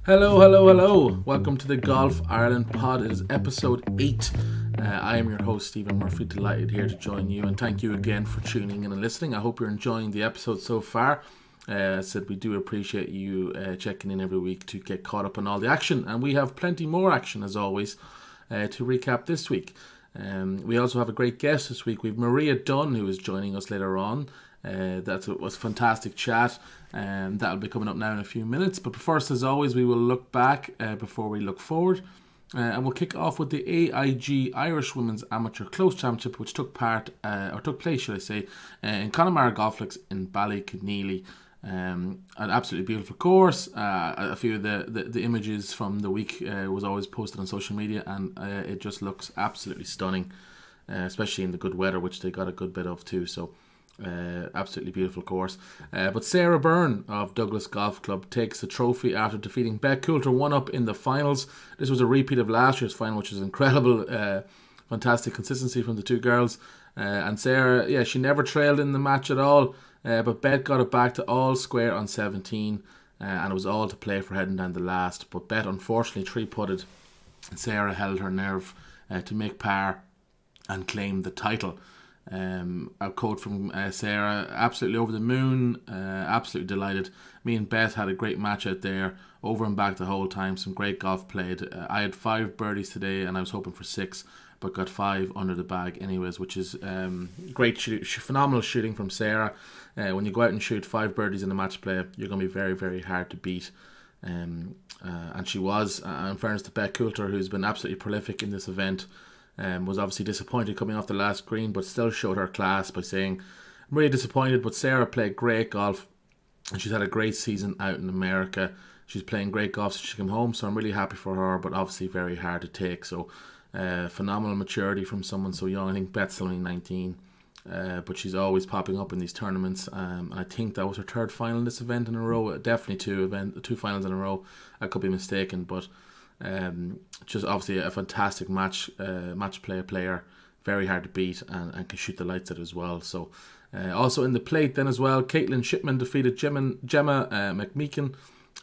Hello, hello, hello. Welcome to the Golf Ireland pod. It is episode 8. I am your host, Stephen Murphy. Delighted here to join you, and thank you again for tuning in and listening. I hope you're enjoying the episode so far. As I said, we do appreciate you checking in every week to get caught up on all the action, and we have plenty more action as always to recap this week. We also have a great guest this week. We have Maria Dunne, who is joining us later on. That was a fantastic chat, and that'll be coming up now in a few minutes. But first, as always, we will look back before we look forward, and we'll kick off with the AIG Irish Women's Amateur Close Championship, which took place, should I say, in Connemara Golf Links in Ballyconneely. An absolutely beautiful course. A few of the images from the week was always posted on social media, and it just looks absolutely stunning, especially in the good weather, which they got a good bit of too. So absolutely beautiful course. But Sara Byrne of Douglas Golf Club takes the trophy after defeating Beth Coulter 1-up in the finals. This was a repeat of last year's final, which is incredible. Fantastic consistency from the two girls. And Sara, she never trailed in the match at all. But Beth got it back to all square on 17, and it was all to play for heading down the last. But Beth unfortunately three-putted, and Sara held her nerve to make par and claim the title. A quote from Sara: absolutely over the moon, absolutely delighted. Me and Beth had a great match out there, over and back the whole time. Some great golf played. I had 5 birdies today, and I was hoping for 6, but got 5 under the bag anyways, which is great phenomenal shooting from Sara. When you go out and shoot 5 birdies in a match play, you're going to be very, very hard to beat. And she was, in fairness to Beth Coulter, who's been absolutely prolific in this event, was obviously disappointed coming off the last green, but still showed her class by saying, I'm really disappointed, but Sara played great golf, and she's had a great season out in America. She's playing great golf since she came home, so I'm really happy for her, but obviously very hard to take. So phenomenal maturity from someone so young. I think Beth's only 19, but she's always popping up in these tournaments. And I think that was her 3rd final in this event in a row. Definitely 2 finals in a row. I could be mistaken, but just obviously a fantastic match player, very hard to beat, and can shoot the lights out as well. So also in the plate then as well, Caitlin Shipman defeated Gemma McMeekin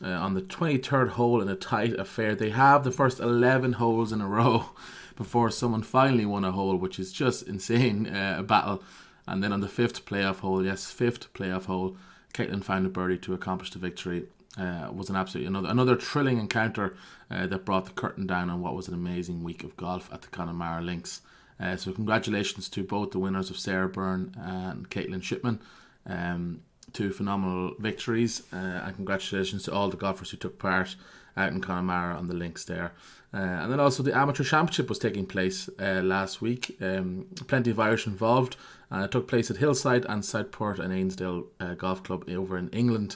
on the 23rd hole in a tight affair. They have the first 11 holes in a row before someone finally won a hole, which is just insane, a battle. And then on the 5th playoff hole, Caitlin found a birdie to accomplish the victory. Was an absolutely another thrilling encounter that brought the curtain down on what was an amazing week of golf at the Connemara Links. So congratulations to both the winners of Sara Byrne and Caitlin Shipman. 2 phenomenal victories, and congratulations to all the golfers who took part out in Connemara on the links there. And then also the Amateur Championship was taking place last week. Plenty of Irish involved. It took place at Hillside and Southport and Ainsdale Golf Club over in England.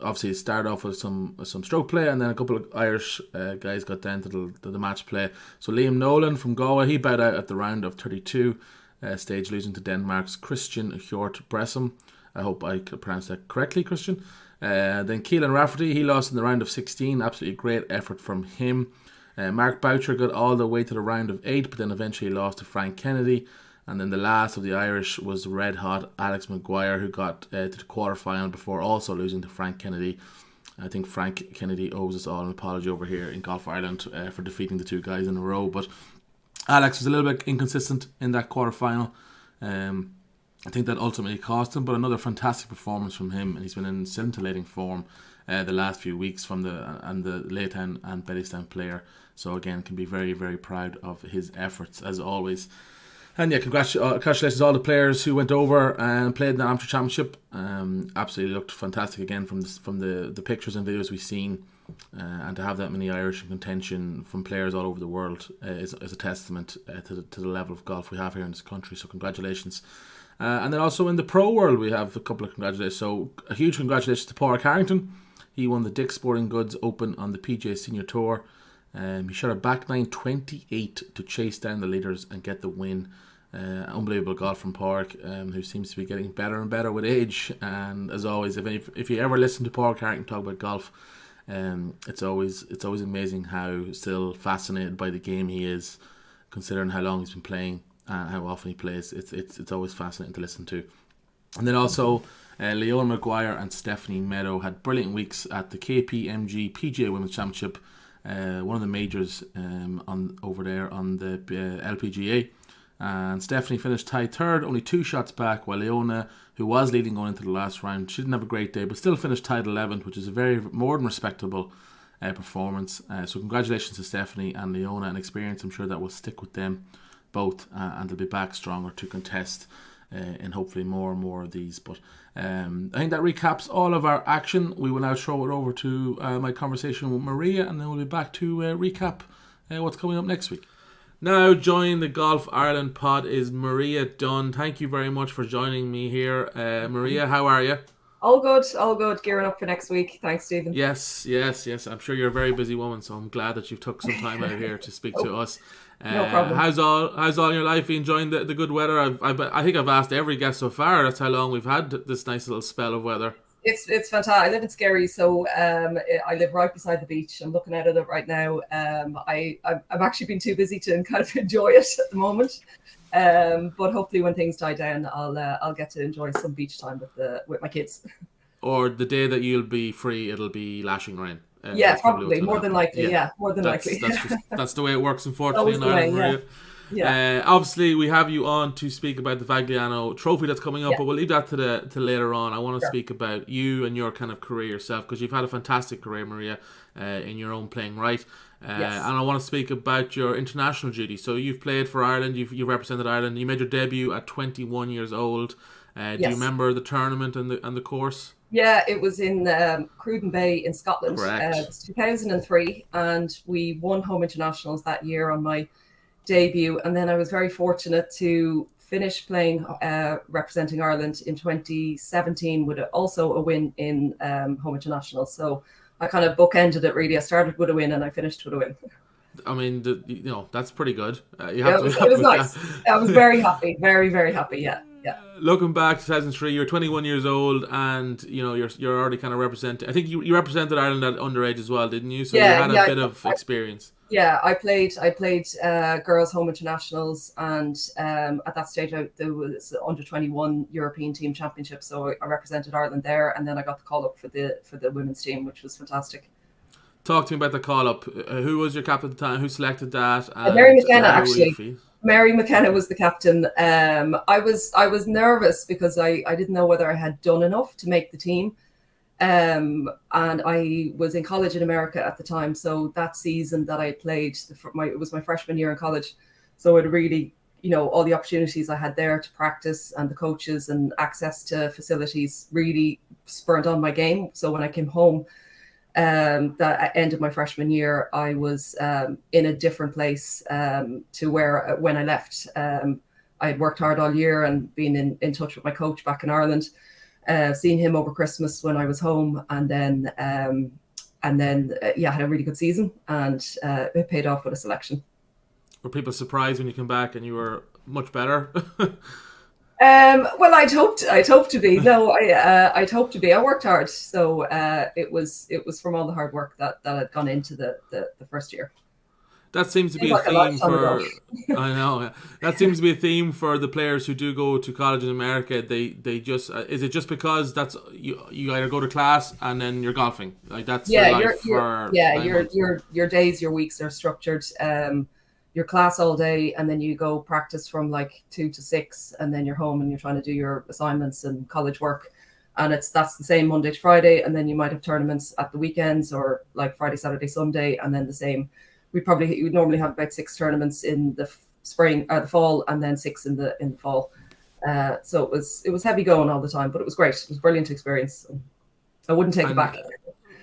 Obviously it started off with some stroke play, and then a couple of Irish guys got down to the match play. So Liam Nolan from Galway, he bowed out at the round of 32 stage, losing to Denmark's Christian Hjort Bressum. I hope I could pronounce that correctly, Christian. Then Keelan Rafferty, he lost in the round of 16. Absolutely great effort from him. Mark Boucher got all the way to the round of 8, but then eventually lost to Frank Kennedy. And then the last of the Irish was red hot Alex Maguire, who got to the quarterfinal before also losing to Frank Kennedy. I think Frank Kennedy owes us all an apology over here in Golf Ireland for defeating the 2 guys in a row. But Alex was a little bit inconsistent in that quarterfinal. I think that ultimately cost him, but another fantastic performance from him, and he's been in scintillating form the last few weeks from the Laytown and Bettystown player. So again, can be very, very proud of his efforts as always. And yeah, congratulations to all the players who went over and played in the Amateur Championship. Absolutely looked fantastic again from the pictures and videos we've seen. And to have that many Irish in contention from players all over the world is a testament to the level of golf we have here in this country. So congratulations. And then also in the pro world, we have a couple of congratulations. So a huge congratulations to Paul Carrington. He won the Dick's Sporting Goods Open on the PGA Senior Tour. He shot a back nine 28 to chase down the leaders and get the win. Unbelievable golf from Park, who seems to be getting better and better with age. And as always, if you ever listen to Paul Carrington talk about golf, it's always amazing how still fascinated by the game he is, considering how long he's been playing and how often he plays. It's always fascinating to listen to. And then also Leona Maguire and Stephanie Meadow had brilliant weeks at the KPMG PGA Women's Championship, one of the majors over there on the LPGA. And Stephanie finished tied third, only 2 shots back, while Leona, who was leading going into the last round, she didn't have a great day, but still finished tied 11th, which is a very more than respectable performance. So congratulations to Stephanie and Leona, and experience I'm sure that will stick with them both, and they'll be back stronger to contest in hopefully more and more of these. But I think that recaps all of our action. We will now throw it over to my conversation with Maria, and then we'll be back to recap what's coming up next week. Now joining the Golf Ireland pod is Maria Dunne. Thank you very much for joining me here. Maria, how are you? All good. Gearing up for next week. Thanks, Stephen. Yes. I'm sure you're a very busy woman, so I'm glad that you've took some time out here to speak to us. No problem. How's all your life? Enjoying the good weather? I think I've asked every guest so far. That's how long we've had this nice little spell of weather. It's fantastic. I live in Skerry, so I live right beside the beach. I'm looking out at it right now. I've actually been too busy to kind of enjoy it at the moment. But hopefully, when things die down, I'll get to enjoy some beach time with my kids. Or the day that you'll be free, it'll be lashing rain. Yeah, probably more than likely. Yeah, more than likely. That's the way it works, unfortunately, in Ireland, Maria. Yeah. Obviously, we have you on to speak about the Vagliano trophy that's coming up, but we'll leave that to later on. I want to speak about you and your kind of career yourself, because you've had a fantastic career, Maria, in your own playing right. And I want to speak about your international duty. So you've played for Ireland, you've represented Ireland. You made your debut at 21 years old. Do you remember the tournament and the course? Yeah, it was in Cruden Bay in Scotland. Correct. It was 2003, and we won home internationals that year on my debut. And then I was very fortunate to finish playing representing Ireland in 2017 with also a win in home internationals. So I kind of bookended it, really. I started with a win and I finished with a win. I mean, that's pretty good. It was nice. I was very happy, very, very happy. Yeah. Looking back, 2003, you're 21 years old, and you're already kind of representing. I think you represented Ireland at underage as well, didn't you? So you had a bit of experience. Yeah, I played girls home internationals, and at that stage there was under 21 European team championship. So I represented Ireland there, and then I got the call up for the women's team, which was fantastic. Talk to me about the call up. Who was your captain at the time? Who selected that? Mary McKenna, actually. Mary McKenna was the captain. I was nervous because I didn't know whether I had done enough to make the team. And I was in college in America at the time. So that season that I played, it was my freshman year in college. So it really, all the opportunities I had there to practice, and the coaches and access to facilities really spurred on my game. So when I came home, that end of my freshman year, I was in a different place to where when I left. I had worked hard all year and been in touch with my coach back in Ireland, seeing him over Christmas when I was home, and then had a really good season, and it paid off with a selection. Were people surprised when you came back and you were much better? Well, I'd hoped to be. No, I'd hoped to be. I worked hard, so it was from all the hard work that had gone into the first year. That seems to be a theme for. I know. That seems to be a theme for the players who do go to college in America. They just is it just because that's you either go to class and then you're golfing, like that's your life your days, your weeks are structured. Your class all day, and then you go practice from like 2 to 6, and then you're home and you're trying to do your assignments and college work, and that's the same Monday to Friday, and then you might have tournaments at the weekends, or like Friday, Saturday, Sunday, and then the same. We normally have about 6 tournaments in the spring or the fall, and then 6 in the fall. So it was heavy going all the time, but it was great. It was a brilliant experience. I wouldn't take it back.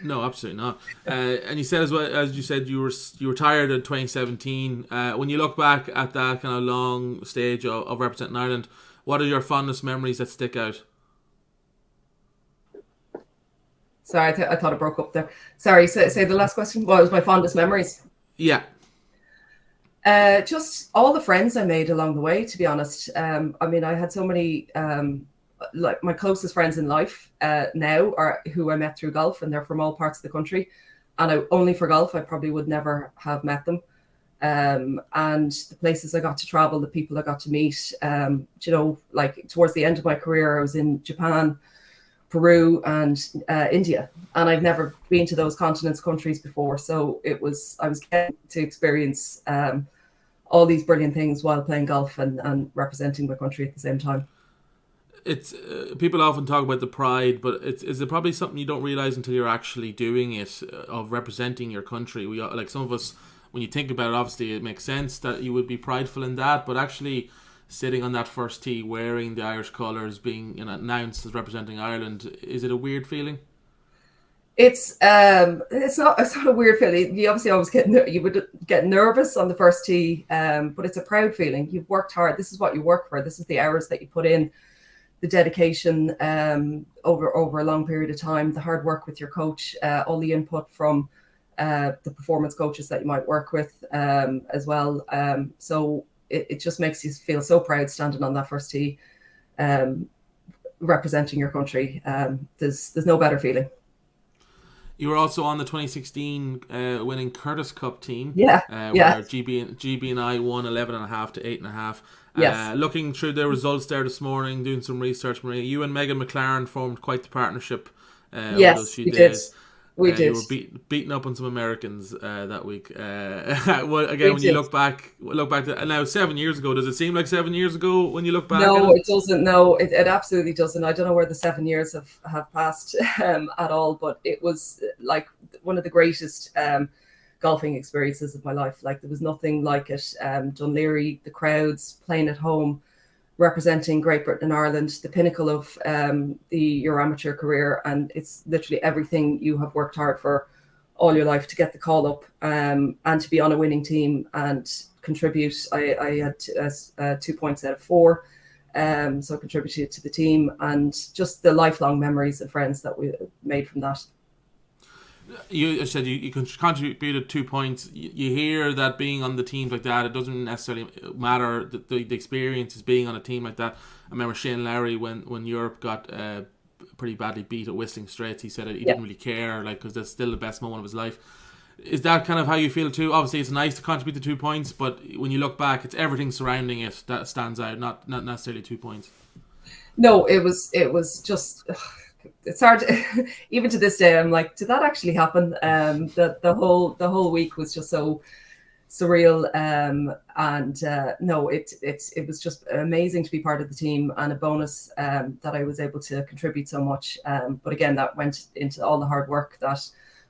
No, absolutely not. And you said, as well as you said, you retired in 2017. When you look back at that kind of long stage of representing Ireland, what are your fondest memories that stick out? Sorry, I thought it broke up there. Sorry, say the last question. What was my fondest memories? Yeah. Just all the friends I made along the way, to be honest. I mean, I had so many, like my closest friends in life now are who I met through golf, and they're from all parts of the country. And only for golf, I probably would never have met them. and the places I got to travel, the people I got to meet. Like towards the end of my career, I was in Japan, Peru, and India, and I've never been to those countries before. So I was getting to experience all these brilliant things while playing golf and representing my country at the same time. It's people often talk about the pride, but is it probably something you don't realize until you're actually doing it, of representing your country. We, like some of us, when you think about it, obviously it makes sense that you would be prideful in that, but actually sitting on that first tee wearing the Irish colours, being announced as representing Ireland, is it a weird feeling? It's not a weird feeling. You obviously always you would get nervous on the first tee, but it's a proud feeling. You've worked hard. This is what you work for. This is the hours that you put in, the dedication over a long period of time, the hard work with your coach, all the input from the performance coaches that you might work with as well. So it just makes you feel so proud standing on that first tee, representing your country. There's no better feeling. You were also on the 2016 winning Curtis Cup team. Yeah. Where GB&I won 11.5 to 8.5. Yes. Looking through the results there this morning, doing some research, Maria, you and Megan McLaren formed quite the partnership. Yes, those few we days. did. We did. You were beating up on some Americans that week. When you look back to now 7 years ago, does it seem like 7 years ago when you look back? No, it doesn't. No, it absolutely doesn't. I don't know where the 7 years have passed at all, but it was like one of the greatest golfing experiences of my life. Like there was nothing like it. Dunleary, the crowds, playing at home, representing Great Britain and Ireland, the pinnacle of your amateur career, and it's literally everything you have worked hard for all your life to get the call up, and to be on a winning team and contribute. I had 2 points out of 4, so I contributed to the team, and just the lifelong memories and friends that we made from that. You said you contributed 2 points. You hear that being on the teams like that, it doesn't necessarily matter. The experience is being on a team like that. I remember Shane Lowry when Europe got pretty badly beat at Whistling Straits. He said he didn't really care, because that's still the best moment of his life. Is that kind of how you feel too? Obviously, it's nice to contribute the 2 points, but when you look back, it's everything surrounding it that stands out, not necessarily 2 points. No, it was just. It's hard to, even to this day, I'm like, did that actually happen? The whole week was just so surreal, no, it was just amazing to be part of the team, and a bonus that I was able to contribute so much. But again, that went into all the hard work that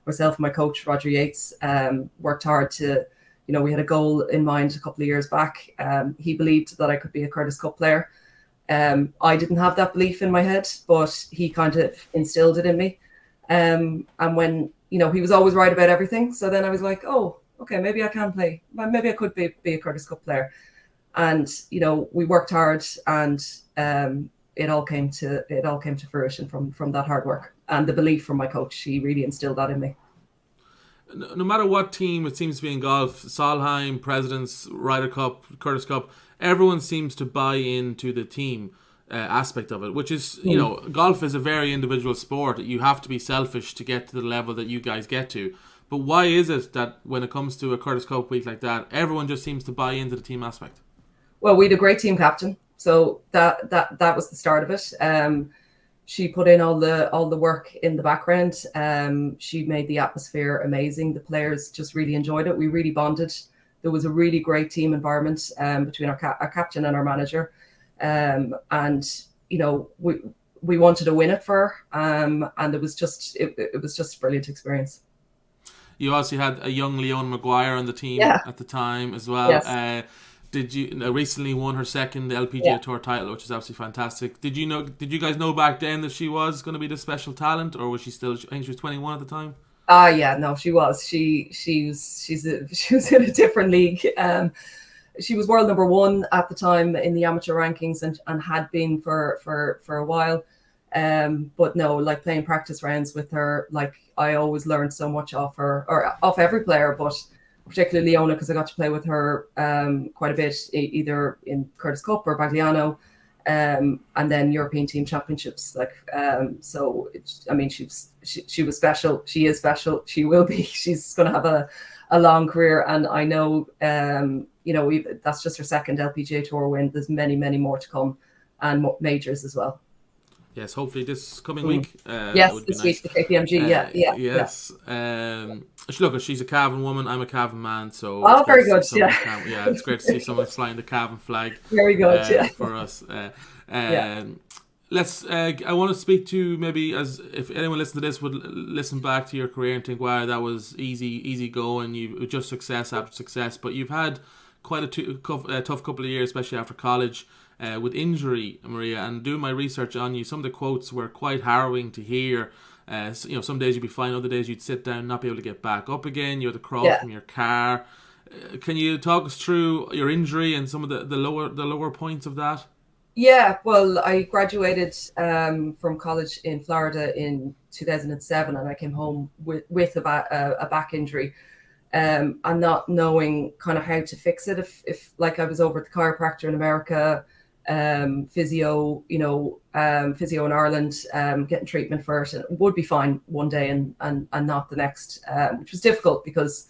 myself and my coach Roger Yates worked hard to. We had a goal in mind a couple of years back. He believed that I could be a Curtis Cup player. I didn't have that belief in my head, but he kind of instilled it in me. And when, he was always right about everything. So then I was like, oh, okay, maybe I can play. Maybe I could be a Curtis Cup player. And, we worked hard, and it all came to fruition from that hard work and the belief from my coach. He really instilled that in me. No matter what team it seems to be in golf, Solheim, Presidents, Ryder Cup, Curtis Cup, everyone seems to buy into the team aspect of it, which is, golf is a very individual sport. You have to be selfish to get to the level that you guys get to. But why is it that when it comes to a Curtis Cup week like that, everyone just seems to buy into the team aspect? Well, we had a great team captain, so that was the start of it. She put in all the work in the background. She made the atmosphere amazing. The players just really enjoyed it. We really bonded. There was a really great team environment between our captain and our manager, and we wanted to win it for her, and it was just a brilliant experience. You also had a young Leona Maguire on the team at the time as well. Yes. Did you recently won her second LPGA Tour title, which is absolutely fantastic. Did you guys know back then that she was going to be this special talent, or was she still? I think she was 21 at the time. No, she was. She was in a different league. She was world number 1 at the time in the amateur rankings, and had been for a while. But no, playing practice rounds with her, I always learned so much off her, or off every player, but particularly Leona, because I got to play with her quite a bit, either in Curtis Cup or Vagliano. and then European Team Championships. She was special. She is special. She will be. She's going to have a long career, and I know that's just her second LPGA Tour win. There's many more to come, and majors as well. Yes, hopefully this coming week. Yes, this week, the KPMG. Yes. Look, she's a Cavan woman. I'm a Cavan man, so very good. It's great to see someone flying the Cavan flag. Very good. For us. Let's. I want to speak to maybe as if anyone listening to this would listen back to your career and think, wow, that was easy going. You just success after success, but you've had quite a tough couple of years, especially after college. With injury, Maria, and doing my research on you, some of the quotes were quite harrowing to hear. Some days you'd be fine, other days you'd sit down, not be able to get back up again. You had to crawl from your car. Can you talk us through your injury and some of the lower points of that? Yeah, well, I graduated from college in Florida in 2007, and I came home with a back injury. And not knowing kind of how to fix it. If like I was over at the chiropractor in America, physio in Ireland, getting treatment for it, and it would be fine one day and not the next, which was difficult because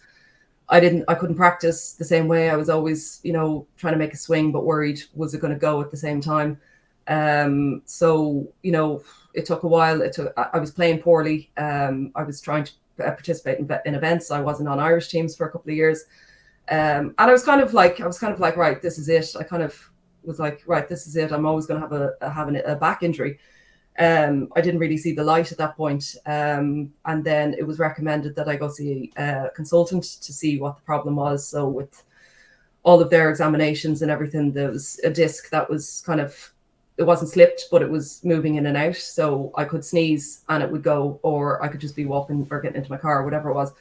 I couldn't practice the same way. I was always, trying to make a swing, but worried, was it going to go at the same time? So it took a while. I was playing poorly. I was trying to participate in events. I wasn't on Irish teams for a couple of years. And I was kind of like, right, this is it. I kind of was like, right, this is it. I'm always going to have a back injury. I didn't really see the light at that point. And then it was recommended that I go see a consultant to see what the problem was. So with all of their examinations and everything, there was a disc that was kind of, it wasn't slipped, but it was moving in and out. So I could sneeze and it would go, or I could just be walking or getting into my car or whatever it was.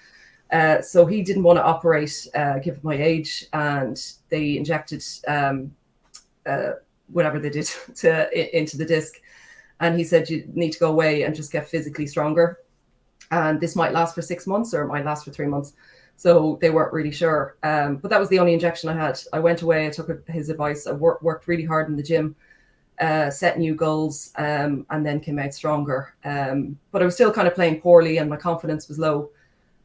So he didn't want to operate, given my age, and they injected whatever they did into the disc. And he said, you need to go away and just get physically stronger. And this might last for 6 months or it might last for 3 months. So they weren't really sure. But that was the only injection I had. I went away, I took his advice. I worked really hard in the gym. Set new goals, and then came out stronger. But I was still kind of playing poorly and my confidence was low.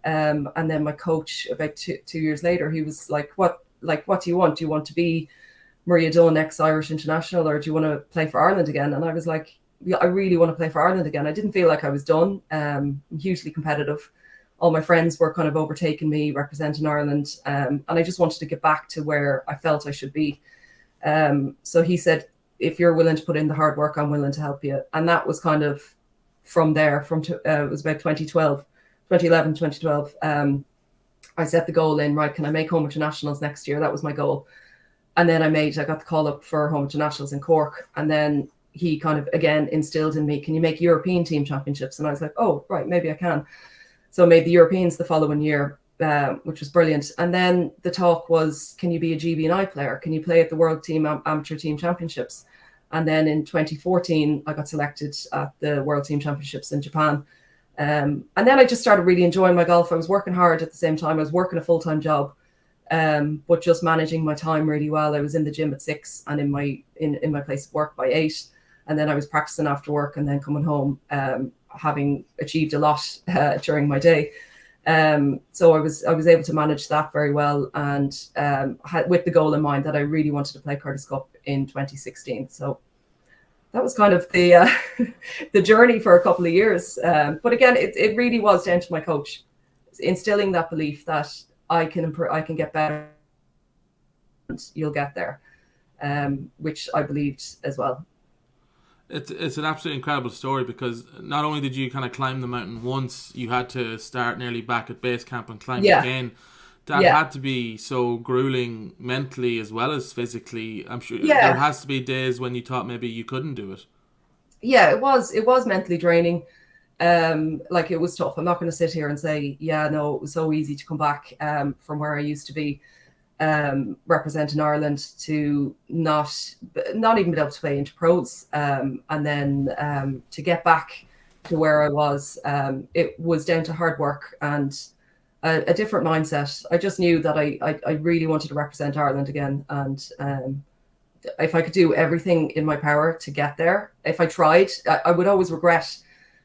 And then my coach, about two years later, he was like, what do you want? Do you want to be Maria Dunne, ex-Irish international, or do you want to play for Ireland again? And I was like, yeah, I really want to play for Ireland again. I didn't feel like I was done. I'm hugely competitive. All my friends were kind of overtaking me, representing Ireland. And I just wanted to get back to where I felt I should be. So he said, if you're willing to put in the hard work, I'm willing to help you. And that was kind of from there, it was about 2011, 2012. I set the goal in, right, can I make home internationals next year? That was my goal. And then I got the call up for home internationals in Cork. And then he kind of, again, instilled in me, can you make European Team Championships? And I was like, oh, right, maybe I can. So I made the Europeans the following year, which was brilliant. And then the talk was, can you be a GB&I player? Can you play at the World Team Amateur Team Championships? And then in 2014, I got selected at the World Team Championships in Japan. And then I just started really enjoying my golf. I was working hard at the same time. I was working a full-time job, but just managing my time really well. I was in the gym at 6 and in my place of work by 8. And then I was practicing after work and then coming home, having achieved a lot during my day. So I was able to manage that very well, and with the goal in mind that I really wanted to play Curtis Cup in 2016. So that was kind of the the journey for a couple of years. But again, it really was down to my coach instilling that belief that I can improve, I can get better, and you'll get there, which I believed as well. It's an absolutely incredible story, because not only did you kind of climb the mountain once, you had to start nearly back at base camp and climb again. That had to be so grueling mentally as well as physically. I'm sure there has to be days when you thought maybe you couldn't do it. Yeah, it was mentally draining. Like, it was tough. I'm not going to sit here and say, yeah, no, it was so easy to come back from where I used to be, representing Ireland, to not even be able to play into pros, and then to get back to where I was. It was down to hard work and a different mindset. I just knew that I really wanted to represent Ireland again, and if I could do everything in my power to get there, if I tried, I would always regret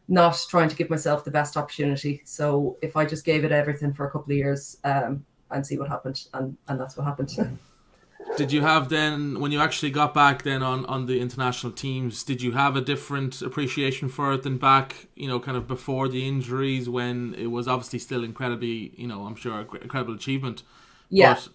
not trying to give myself the best opportunity. So if I just gave it everything for a couple of years and see what happened, and that's what happened. Did you have then, when you actually got back then on the international teams, did you have a different appreciation for it than back, kind of before the injuries, when it was obviously still incredibly, I'm sure, incredible achievement? Yeah. But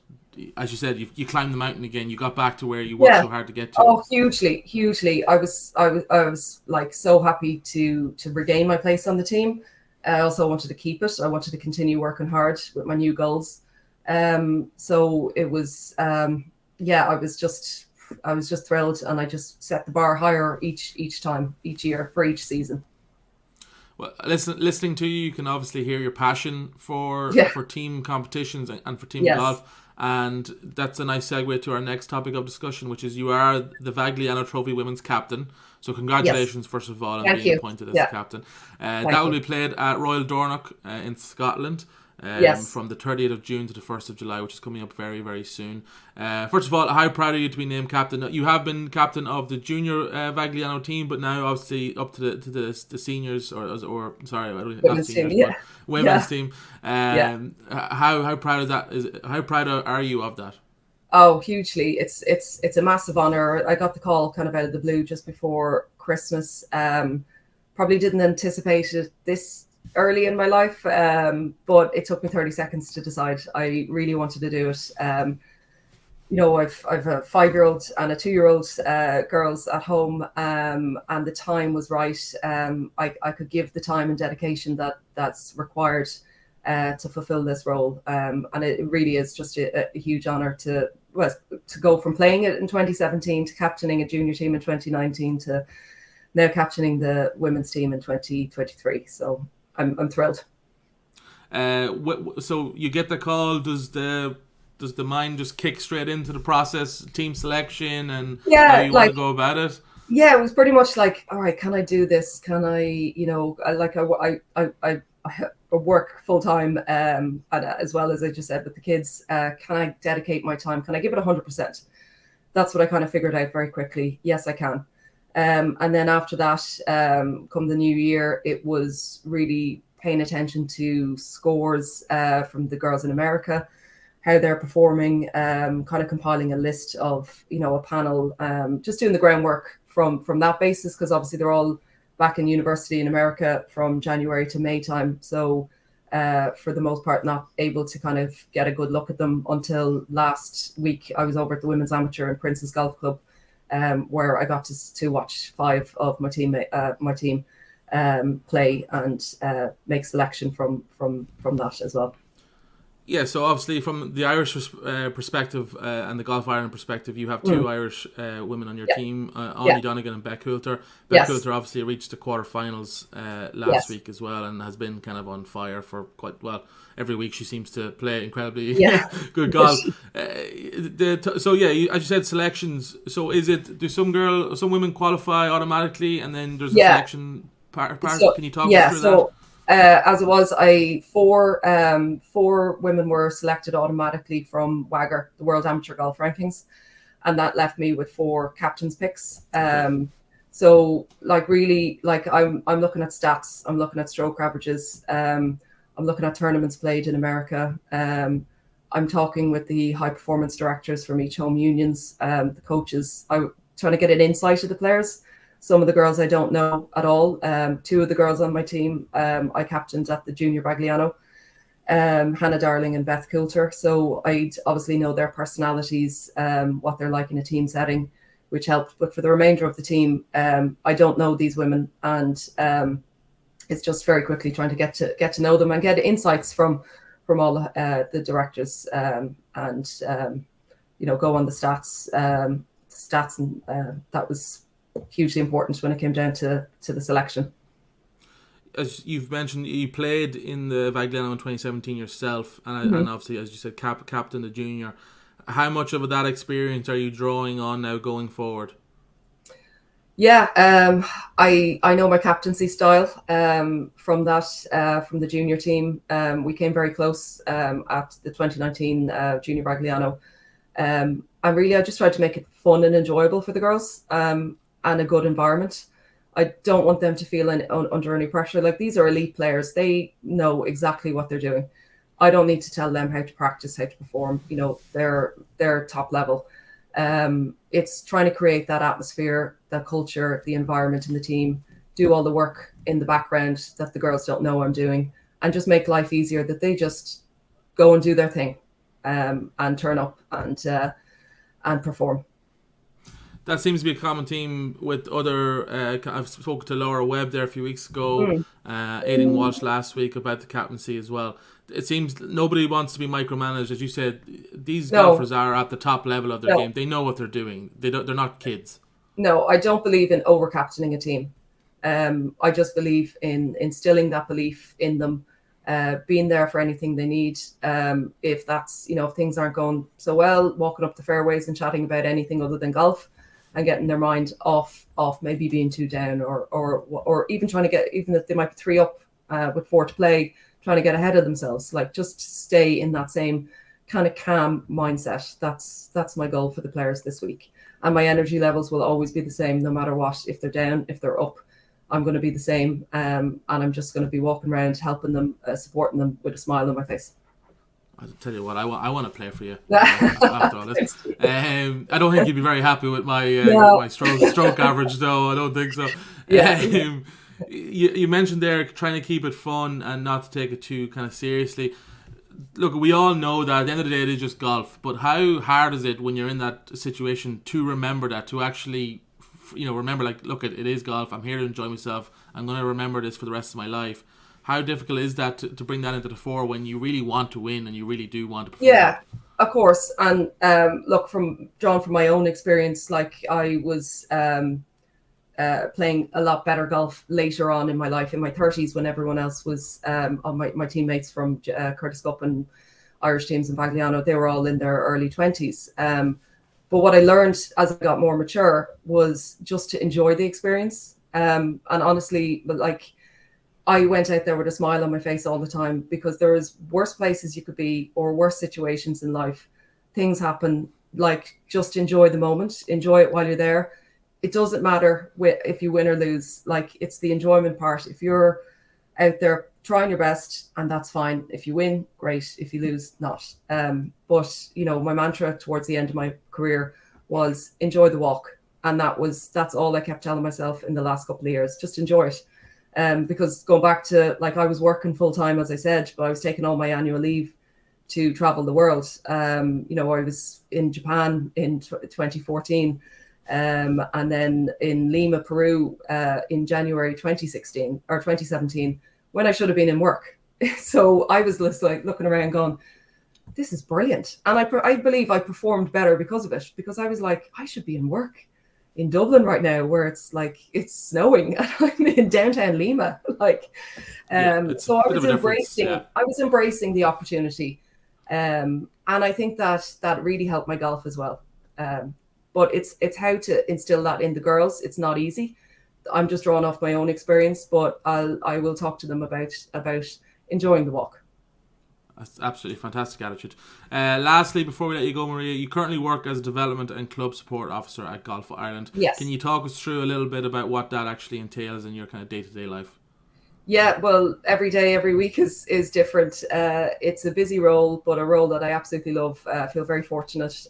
as you said, you climbed the mountain again. You got back to where you worked so hard to get to. Oh, hugely. I was like so happy to regain my place on the team. I also wanted to keep it. I wanted to continue working hard with my new goals. So it was, I was just thrilled, and I just set the bar higher each year for each season. Well, listening to you can obviously hear your passion for team competitions and for team golf. And that's a nice segue to our next topic of discussion, which is you are the Vagliano Trophy Women's Captain. So congratulations, first of all, on being appointed as captain. That will be played at Royal Dornoch in Scotland from the 30th of June to the 1st of July, which is coming up very, very soon. First of all, how proud are you to be named captain? You have been captain of the junior Vagliano team, but now obviously up to the seniors or sorry, women's team, women's team. How proud of that is? How proud are you of that? Oh, hugely! It's a massive honor. I got the call kind of out of the blue just before Christmas. Probably didn't anticipate it this early in my life, but it took me 30 seconds to decide. I really wanted to do it. I've a 5-year-old and a 2-year-old girls at home, and the time was right. I could give the time and dedication that's required to fulfill this role, and it really is just a huge honor to go from playing it in 2017 to captaining a junior team in 2019 to now captaining the women's team in 2023. So I'm thrilled. So you get the call. Does the mind just kick straight into the process, team selection, and how you want to go about it? Yeah, it was pretty much like, all right, can I do this? Can I, I work full time, as well as I just said with the kids. Can I dedicate my time? Can I give it 100%? That's what I kind of figured out very quickly. Yes, I can. And then after that, come the new year, it was really paying attention to scores from the girls in America, how they're performing, kind of compiling a list of, a panel, just doing the groundwork from that basis, because obviously they're all back in university in America from January to May time. So for the most part, not able to kind of get a good look at them until last week. I was over at the Women's Amateur and Princess Golf Club, where I got to watch 5 of my team play and make selection from that as well. Yeah, so obviously from the Irish perspective and the Golf Ireland perspective, you have 2 Irish women on your team, Anya Donegan and Beck Coulter. Beck Coulter obviously reached the quarterfinals last week as well, and has been kind of on fire for quite well. Every week she seems to play incredibly good golf. As you said, selections. So is it, do some women qualify automatically, and then there's a selection part? So, can you talk us through that? As it was, four women were selected automatically from WAGR, the World Amateur Golf Rankings, and that left me with 4 captains picks. So really, I'm looking at stats, I'm looking at stroke averages, I'm looking at tournaments played in America. I'm talking with the high performance directors from each home unions, the coaches. I'm trying to get an insight of the players. Some of the girls I don't know at all. 2 of the girls on my team, I captained at the Junior Vagliano, Hannah Darling and Beth Coulter. So I obviously know their personalities, what they're like in a team setting, which helped. But for the remainder of the team, I don't know these women, and it's just very quickly trying to get to know them and get insights from all the directors, and go on the stats, and that was hugely important when it came down to the selection. As you've mentioned, you played in the Vagliano in 2017 yourself, and obviously, as you said, captain the junior. How much of that experience are you drawing on now going forward? Yeah, I know my captaincy style from the junior team. We came very close at the 2019 Junior Vagliano. And really, I just tried to make it fun and enjoyable for the girls, and a good environment. I don't want them to feel under any pressure. Like, these are elite players. They know exactly what they're doing. I don't need to tell them how to practice, how to perform. You know, they're top level. It's trying to create that atmosphere, that culture, the environment in the team, do all the work in the background that the girls don't know I'm doing, and just make life easier, that they just go and do their thing, and turn up and perform. That seems to be a common theme with other. I've spoken to Laura Webb there a few weeks ago, Aidan Walsh last week about the captaincy as well. It seems nobody wants to be micromanaged. As you said, these golfers are at the top level of their game. They know what they're doing. They're not kids. No, I don't believe in over-captaining a team. I just believe in instilling that belief in them, being there for anything they need. If that's, if things aren't going so well, walking up the fairways and chatting about anything other than golf, and getting their mind off maybe being too down, or even trying to get, even if they might be 3 up with 4 to play, trying to get ahead of themselves. Like, just stay in that same kind of calm mindset. That's my goal for the players this week. And my energy levels will always be the same, no matter what. If they're down, if they're up, I'm going to be the same. And I'm just going to be walking around, helping them, supporting them with a smile on my face. I'll tell you what, I want to play for you after all this. I don't think you'd be very happy with my my stroke average, though. I don't think so. Yeah. You mentioned there trying to keep it fun and not to take it too kind of seriously. Look, we all know that at the end of the day it is just golf, but how hard is it when you're in that situation to remember that, to actually, remember, like, look, it is golf, I'm here to enjoy myself, I'm going to remember this for the rest of my life. How difficult is that to bring that into the fore when you really want to win and you really do want to perform? Yeah, of course. And look, drawn from my own experience, like, I was playing a lot better golf later on in my life, in my 30s, when everyone else was, my teammates from Curtis Cup and Irish teams in Vagliano, they were all in their early 20s. But what I learned as I got more mature was just to enjoy the experience. And honestly, like, I went out there with a smile on my face all the time, because there is worse places you could be, or worse situations in life. Things happen. Like, just enjoy the moment, enjoy it while you're there. It doesn't matter if you win or lose. Like, it's the enjoyment part. If you're out there trying your best, and that's fine. If you win, great. If you lose, not. But my mantra towards the end of my career was enjoy the walk, and that's all I kept telling myself in the last couple of years. Just enjoy it. Because going back to, like, I was working full time, as I said, but I was taking all my annual leave to travel the world. I was in Japan in 2014, and then in Lima, Peru, in January 2016 or 2017, when I should have been in work. So I was just like looking around going, this is brilliant. And I believe I performed better because of it, because I was like, I should be in work in Dublin right now, where it's like, it's snowing, and I'm in downtown Lima. Like, so I was embracing the opportunity. And I think that really helped my golf as well. But it's how to instill that in the girls. It's not easy. I'm just drawing off my own experience, but I will talk to them about enjoying the walk. That's absolutely fantastic attitude. Lastly, before we let you go, Maria, you currently work as a development and club support officer at Golf Ireland. Yes. Can you talk us through a little bit about what that actually entails in your kind of day-to-day life? Yeah, well, every day, every week is different. It's a busy role, but a role that I absolutely love. I feel very fortunate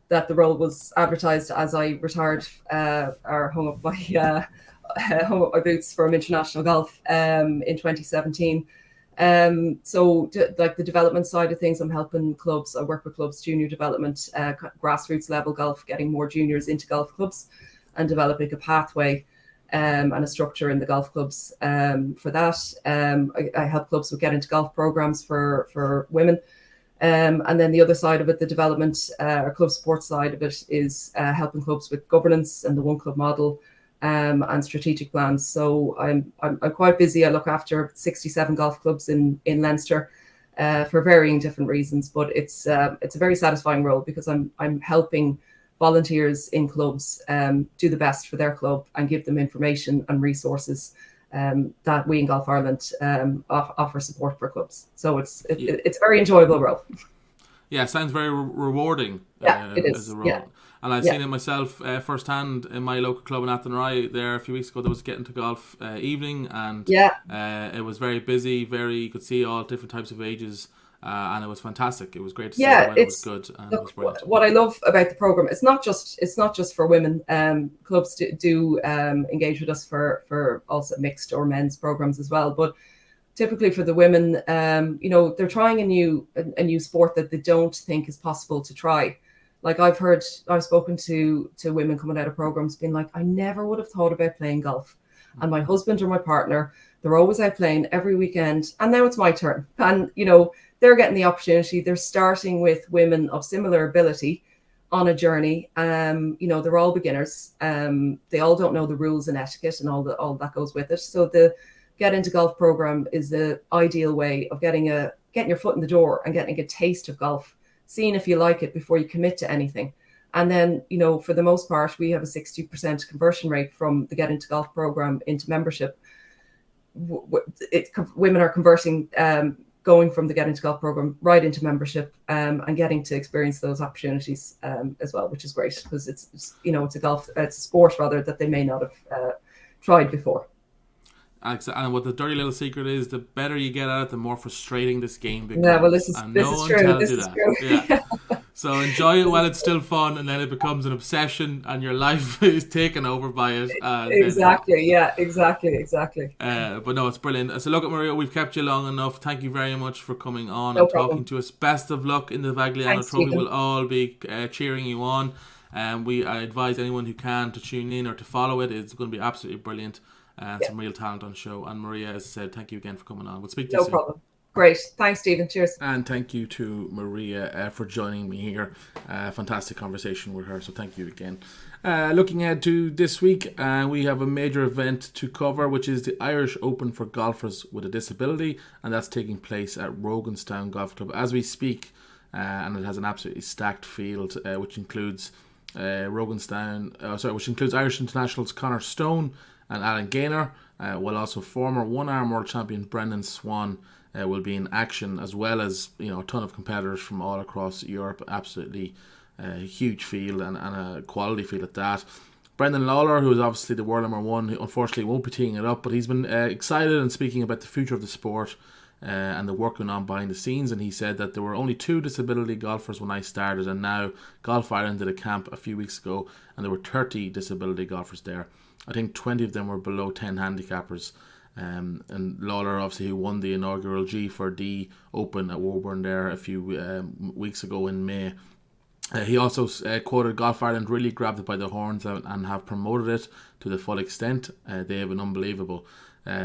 that the role was advertised as I retired or hung up my boots from international golf in 2017. So like the development side of things, I'm helping clubs. I work with clubs, junior development, grassroots level golf, getting more juniors into golf clubs and developing a pathway and a structure in the golf clubs for that. I help clubs with get into golf programs for women. And then the other side of it, the development or club support side of it, is helping clubs with governance and the one club model and strategic plans. So I'm quite busy. I look after 67 golf clubs in Leinster for varying different reasons, but it's a very satisfying role because I'm helping volunteers in clubs do the best for their club and give them information and resources that we in Golf Ireland offer support for clubs. So it's a very enjoyable role. Yeah, sounds very rewarding. Yeah, it is. As a role. Yeah. And I've seen it myself firsthand in my local club in Athenry. There a few weeks ago, there was Get Into Golf evening, and it was very busy. You could see all different types of ages, and it was fantastic. It was great to see. The weather was good, and it was brilliant. What I love about the program, it's not just for women. Clubs do engage with us for also mixed or men's programs as well, but typically for the women, they're trying a new sport that they don't think is possible to try. Like I've spoken to women coming out of programs being like, I never would have thought about playing golf. And my husband or my partner, they're always out playing every weekend. And now it's my turn. And, they're getting the opportunity. They're starting with women of similar ability on a journey. They're all beginners. They all don't know the rules and etiquette and all that goes with it. So the Get Into Golf program is the ideal way of getting your foot in the door and getting a taste of golf, seeing if you like it before you commit to anything. And then, for the most part, we have a 60% conversion rate from the Get Into Golf program into membership. Women are converting, going from the Get Into Golf program right into membership, and getting to experience those opportunities as well, which is great because it's a sport rather that they may not have tried before. And what the dirty little secret is, the better you get at it, the more frustrating this game becomes. Yeah, well, this is true. This is true. Yeah. So enjoy it while it's still fun, and then it becomes an obsession, and your life is taken over by it. Exactly. Exactly. But no, it's brilliant. So look at Maria, we've kept you long enough. Thank you very much for coming on talking to us. Best of luck in the Vagliano Trophy. We'll all be cheering you on. I advise anyone who can to tune in or to follow it. It's going to be absolutely brilliant. And some real talent on show. And Maria, as I said, thank you again for coming on. We'll speak to you soon. No problem. Great. Thanks, Stephen. Cheers. And thank you to Maria for joining me here. Fantastic conversation with her. So thank you again. Looking ahead to this week, we have a major event to cover, which is the Irish Open for golfers with a disability. And that's taking place at Roganstown Golf Club as we speak. And it has an absolutely stacked field, which includes which includes Irish internationals Connor Stone and Alan Gaynor, while also former one-arm world champion Brendan Swan will be in action, as well as a ton of competitors from all across Europe. Absolutely huge field and a quality field at that. Brendan Lawler, who is obviously the world number one, unfortunately won't be teeing it up, but he's been excited and speaking about the future of the sport and the work going on behind the scenes. And he said that there were only 2 disability golfers when I started, and now Golf Ireland did a camp a few weeks ago and there were 30 disability golfers there. I think 20 of them were below 10 handicappers. And Lawler, obviously, who won the inaugural G4D Open at Woburn there a few weeks ago in May. He also quoted Golf Ireland really grabbed it by the horns and have promoted it to the full extent. They have been unbelievable.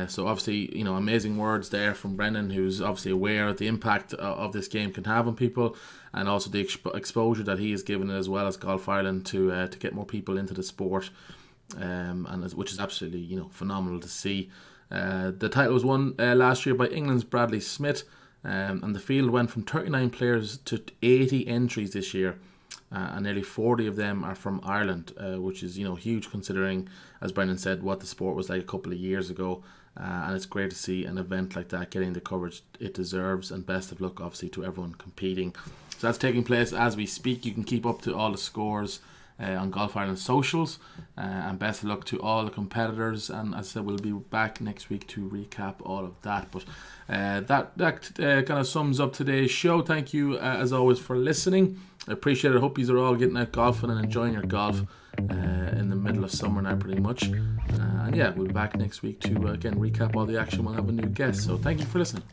So obviously, amazing words there from Brendan, who's obviously aware of the impact of this game can have on people, and also the exposure that he has given it, as well as Golf Ireland, to get more people into the sport. Which is absolutely phenomenal to see. The title was won last year by England's Bradley Smith, and the field went from 39 players to 80 entries this year, and nearly 40 of them are from Ireland, which is huge considering, as Brendan said, what the sport was like a couple of years ago. And it's great to see an event like that getting the coverage it deserves, and best of luck obviously to everyone competing. So that's taking place as we speak. You can keep up to all the scores on Golf Ireland socials, and best of luck to all the competitors. And as I said, we'll be back next week to recap all of that. But that kind of sums up today's show. Thank you as always for listening. I appreciate it. I hope you are all getting out golfing and enjoying your golf in the middle of summer now, pretty much. And we'll be back next week to again recap all the action. We'll have a new guest. So thank you for listening.